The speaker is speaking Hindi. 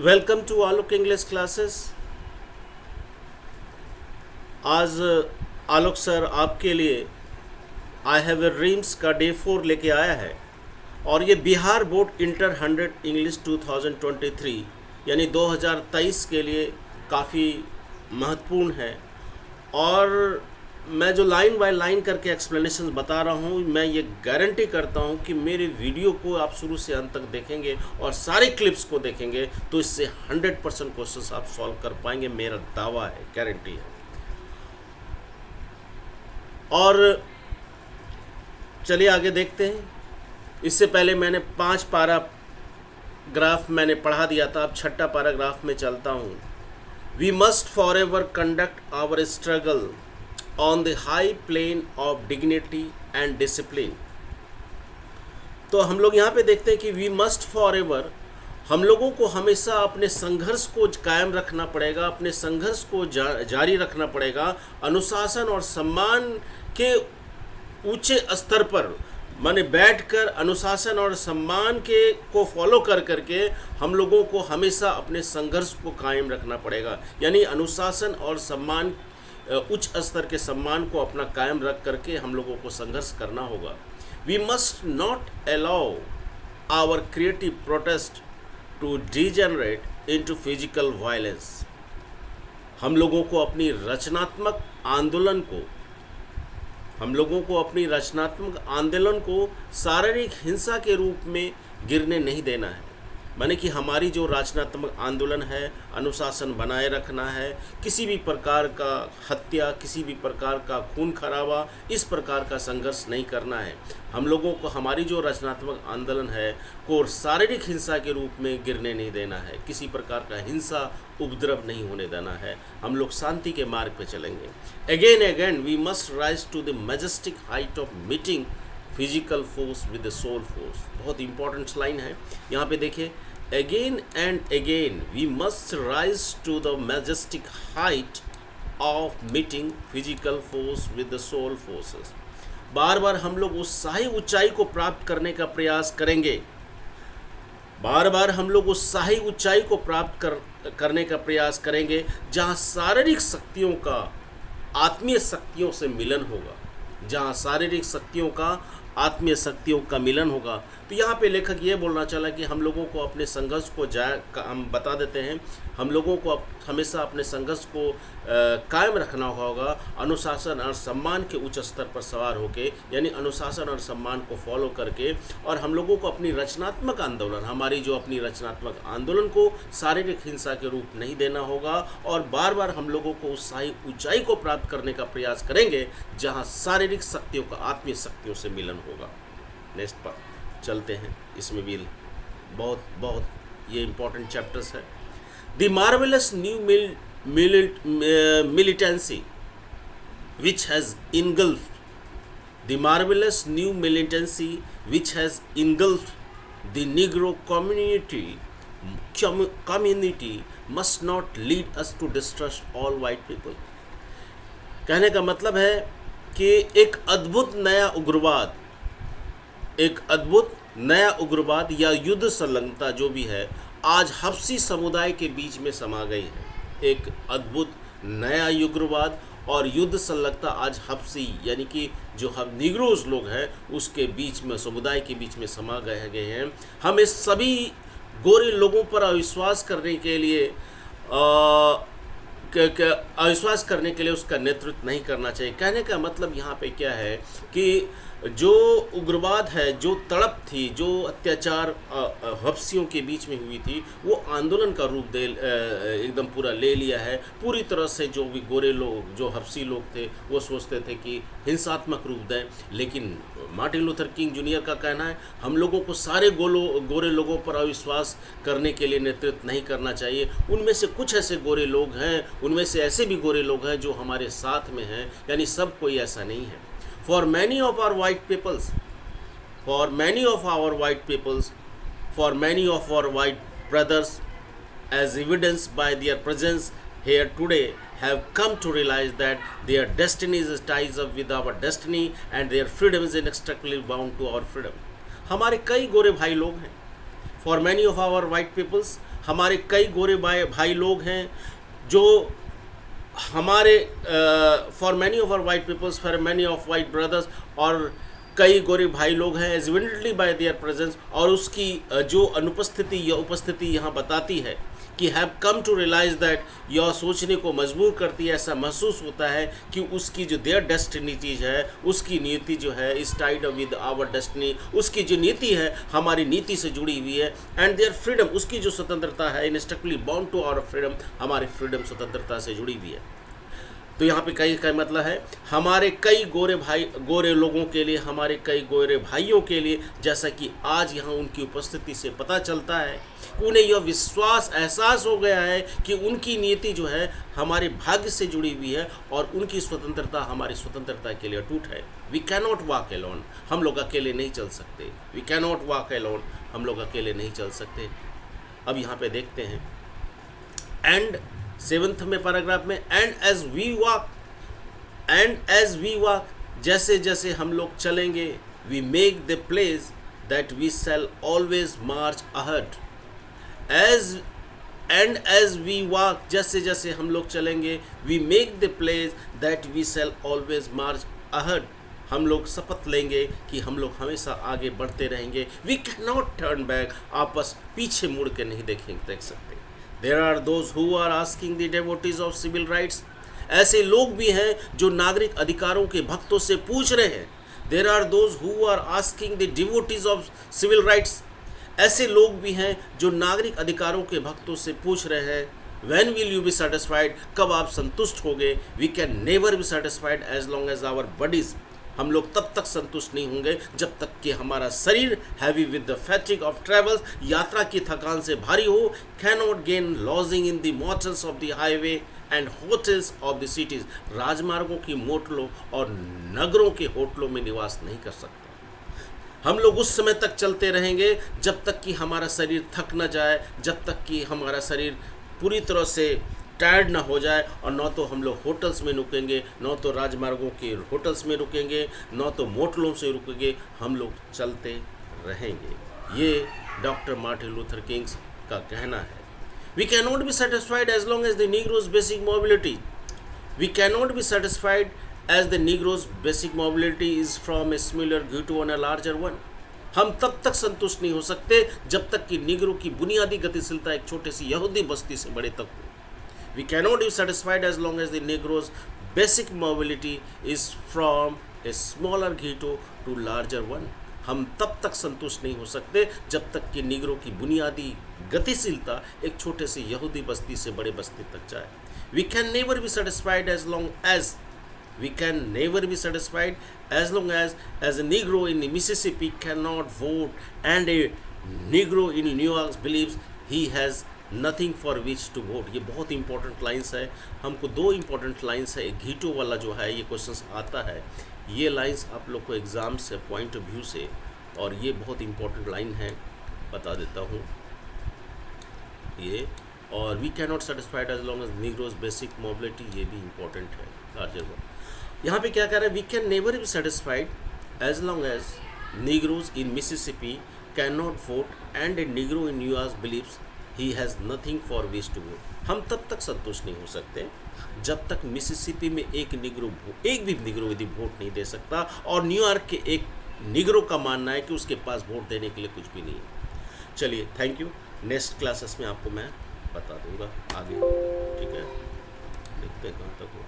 Welcome to Alok English classes. आज आलोक सर आपके लिए आई हैव ए ड्रीम्स का डे 4 लेके आया है और ये बिहार बोर्ड इंटर 100 इंग्लिश 2023 यानी 2023 के लिए काफ़ी महत्वपूर्ण है। और मैं जो लाइन बाय लाइन करके एक्सप्लेनेशन बता रहा हूँ, मैं ये गारंटी करता हूँ कि मेरे वीडियो को आप शुरू से अंत तक देखेंगे और सारे क्लिप्स को देखेंगे तो इससे 100% क्वेश्चंस आप सॉल्व कर पाएंगे। मेरा दावा है, गारंटी है। और चलिए आगे देखते हैं। इससे पहले मैंने 5 पैराग्राफ मैंने पढ़ा दिया था, अब 6ठा पैराग्राफ में चलता हूँ। We must forever conduct our struggle on the high plane of dignity and discipline. तो हम लोग यहाँ पे देखते हैं कि वी मस्ट फॉर एवर, हम लोगों को हमेशा अपने संघर्ष को कायम रखना पड़ेगा, अपने संघर्ष को जारी रखना पड़ेगा अनुशासन और सम्मान के ऊंचे स्तर पर, माने बैठकर अनुशासन और सम्मान के को फॉलो कर करके हम लोगों को हमेशा अपने संघर्ष को कायम रखना पड़ेगा। यानी अनुशासन और सम्मान, उच्च स्तर के सम्मान को अपना कायम रख करके हम लोगों को संघर्ष करना होगा। We must not allow our creative protest to degenerate into physical violence. हम लोगों को अपनी रचनात्मक आंदोलन को शारीरिक हिंसा के रूप में गिरने नहीं देना है। माने कि हमारी जो रचनात्मक आंदोलन है, अनुशासन बनाए रखना है, किसी भी प्रकार का हत्या, किसी भी प्रकार का खून खराबा, इस प्रकार का संघर्ष नहीं करना है। हम लोगों को हमारी जो रचनात्मक आंदोलन है को शारीरिक हिंसा के रूप में गिरने नहीं देना है, किसी प्रकार का हिंसा उपद्रव नहीं होने देना है। हम लोग शांति के मार्ग पे चलेंगे। Again we must rise to the majestic height of meeting physical force with the soul force. बहुत इंपॉर्टेंट लाइन है यहाँ पे, देखिए। Again and again we must rise to the majestic height of meeting physical force with the soul forces. बार बार हम लोग उस शाही ऊंचाई को प्राप्त करने का प्रयास करेंगे, बार बार हम लोग उस शाही ऊंचाई को प्राप्त करने का प्रयास करेंगे जहाँ शारीरिक शक्तियों का आत्मीय शक्तियों से मिलन होगा, जहाँ शारीरिक शक्तियों का आत्मीय शक्तियों का मिलन होगा। तो यहाँ पे लेखक ये बोलना चला कि हम लोगों को अपने संघर्ष को हम बता देते हैं, हम लोगों को हमेशा अपने संघर्ष को कायम रखना होगा अनुशासन और सम्मान के उच्च स्तर पर सवार होके, यानी अनुशासन और सम्मान को फॉलो करके। और हम लोगों को अपनी रचनात्मक आंदोलन, हमारी जो अपनी रचनात्मक आंदोलन को शारीरिक हिंसा के रूप नहीं देना होगा और बार बार हम लोगों को उस शाही ऊंचाई को प्राप्त करने का प्रयास करेंगे जहाँ शारीरिक शक्तियों का आत्मीय शक्तियों से मिलन होगा। नेक्स्ट पर चलते हैं, इसमें भी बहुत ये इंपॉर्टेंट चैप्टर्स है। The marvellous new militancy which has engulfed the marvelous new militancy which has engulfed the Negro community must not lead us to distrust all white people। कहने का मतलब है कि एक अद्भुत नया उग्रवाद या युद्ध संलग्नता जो भी है आज हफ्सी समुदाय के बीच में समा गई है। एक अद्भुत नया उग्रवाद और युद्ध संलग्नता आज हफ्सी यानी कि जो हम निग्रोज लोग हैं उसके बीच में, समुदाय के बीच में समा गए हैं। हमें सभी गोरे लोगों पर अविश्वास करने के लिए उसका नेतृत्व नहीं करना चाहिए। कहने का मतलब यहाँ पे क्या है कि जो उग्रवाद है, जो तड़प थी, जो अत्याचार हफ्सियों के बीच में हुई थी, वो आंदोलन का रूप एकदम पूरा ले लिया है। पूरी तरह से जो भी गोरे लोग, जो हफ्सी लोग थे, वो सोचते थे कि हिंसात्मक रूप दें, लेकिन मार्टिन लूथर किंग जूनियर का कहना है हम लोगों को सारे गोरे लोगों पर अविश्वास करने के लिए नेतृत्व नहीं करना चाहिए। उनमें से कुछ ऐसे गोरे लोग हैं, उनमें से ऐसे भी गोरे लोग हैं जो हमारे साथ में हैं, यानी सब कोई ऐसा नहीं है। For many of our white peoples, for many of our white brothers, as evidenced by their presence here today, have come to realize that their destiny is ties up with our destiny and their freedom is inextricably bound to our freedom। हमारे कई गोरे भाई लोग हैं। For many of our white peoples, हमारे कई गोरे भाई लोग हैं जो हमारे for many of our white peoples, for many of white brothers, और कई गोरे भाई लोग हैं एविडेंटली बाय देयर प्रेजेंस, और उसकी जो अनुपस्थिति या उपस्थिति यहाँ बताती है कि have come to realise that, यह सोचने को मजबूर करती है, ऐसा महसूस होता है कि उसकी जो देयर डेस्टिनी चीज़ है, उसकी नीति जो है is tied with our destiny, उसकी जो नीति है हमारी नीति से जुड़ी हुई है, एंड देयर फ्रीडम, उसकी जो स्वतंत्रता है इनस्ट्रक्टली बाउंड टू आवर फ्रीडम, हमारी फ्रीडम स्वतंत्रता से जुड़ी हुई है। तो यहाँ पे कई का मतलब है हमारे कई गोरे लोगों के लिए, हमारे कई गोरे भाइयों के लिए, जैसा कि आज यहाँ उनकी उपस्थिति से पता चलता है, उन्हें यह विश्वास एहसास हो गया है कि उनकी नीति जो है हमारे भाग्य से जुड़ी हुई है और उनकी स्वतंत्रता हमारी स्वतंत्रता के लिए अटूट है। वी कैनॉट वॉक अलोन, हम लोग अकेले नहीं चल सकते। वी कैनॉट वॉक अलोन, हम लोग अकेले नहीं चल सकते। अब यहाँ पे देखते हैं एंड 7th में पैराग्राफ में, एंड एज वी वॉक, जैसे जैसे हम लोग चलेंगे, we make the place that we shall always march ahead. As we walk, जैसे जैसे हम लोग चलेंगे, we make the place that we shall always march ahead, हम लोग शपथ लेंगे कि हम लोग हमेशा आगे बढ़ते रहेंगे। We can not turn back, आपस पीछे मुड़ के नहीं देख सकते। There are those who are asking the devotees of civil rights, ऐसे लोग भी हैं जो नागरिक अधिकारों के भक्तों से पूछ रहे हैं। There are those who are asking the devotees of civil rights, ऐसे लोग भी हैं जो नागरिक अधिकारों के भक्तों से पूछ रहे हैं, When will you be satisfied, कब आप संतुष्ट होगे? We can never be satisfied as long as our bodies, हम लोग तब तक संतुष्ट नहीं होंगे जब तक कि हमारा शरीर heavy with the fatigue of travels, यात्रा की थकान से भारी हो, cannot gain lodging in the motels of the highway and hotels of the cities, राजमार्गों की मोटलों और नगरों के होटलों में निवास नहीं कर सकते। हम लोग उस समय तक चलते रहेंगे जब तक कि हमारा शरीर थक न जाए, जब तक कि हमारा शरीर पूरी तरह से टायर्ड ना हो जाए, और न तो हम लोग होटल्स में रुकेंगे, न तो राजमार्गों के होटल्स में रुकेंगे, न तो मोटलों से रुकेंगे, हम लोग चलते रहेंगे। ये डॉक्टर मार्टिन लूथर किंग का कहना है। We can not be satisfied as long as the Negro's basic mobility, we can not be satisfied as the Negro's basic mobility is from a smaller ghetto on a larger one, हम तब तक संतुष्ट नहीं हो सकते जब तक कि नीग्रो की बुनियादी गतिशीलता एक छोटे सी यहूदी बस्ती से बड़े तक हो। We cannot be satisfied as long as the Negro's basic mobility is from a smaller ghetto to larger one. हम तब तक संतुष्ट नहीं हो सकते जब तक कि निग्रो की बुनियादी गतिशीलता एक छोटे से यहूदी बस्ती से बड़े बस्ती तक जाए। We can never be satisfied as long as a Negro in Mississippi cannot vote and a Negro in New York believes he has nothing for which to vote. ये बहुत इंपॉर्टेंट लाइन्स है। हमको 2 इंपॉर्टेंट लाइन्स है। एक घीटो वाला जो है ये क्वेश्चंस आता है, ये लाइन्स आप लोग को एग्ज़ाम से पॉइंट ऑफ व्यू से, और ये बहुत इंपॉर्टेंट लाइन है, बता देता हूँ ये। और we can not satisfied as long as negroes basic mobility, ये भी इंपॉर्टेंट है लार्जर वन। यहाँ पे क्या कह रहा है, we can never be satisfied as long as negroes in Mississippi can not vote and a negro in New York believes he has nothing for which to vote. हम तब तक संतुष्ट नहीं हो सकते जब तक मिसिसिपी में एक भी निग्रो यदि वोट नहीं दे सकता, और न्यूयॉर्क के एक निग्रो का मानना है कि उसके पास वोट देने के लिए कुछ भी नहीं है। चलिए, थैंक यू। नेक्स्ट क्लासेस में आपको मैं बता दूंगा आगे, ठीक है। देखते हैं कहाँ तक हो।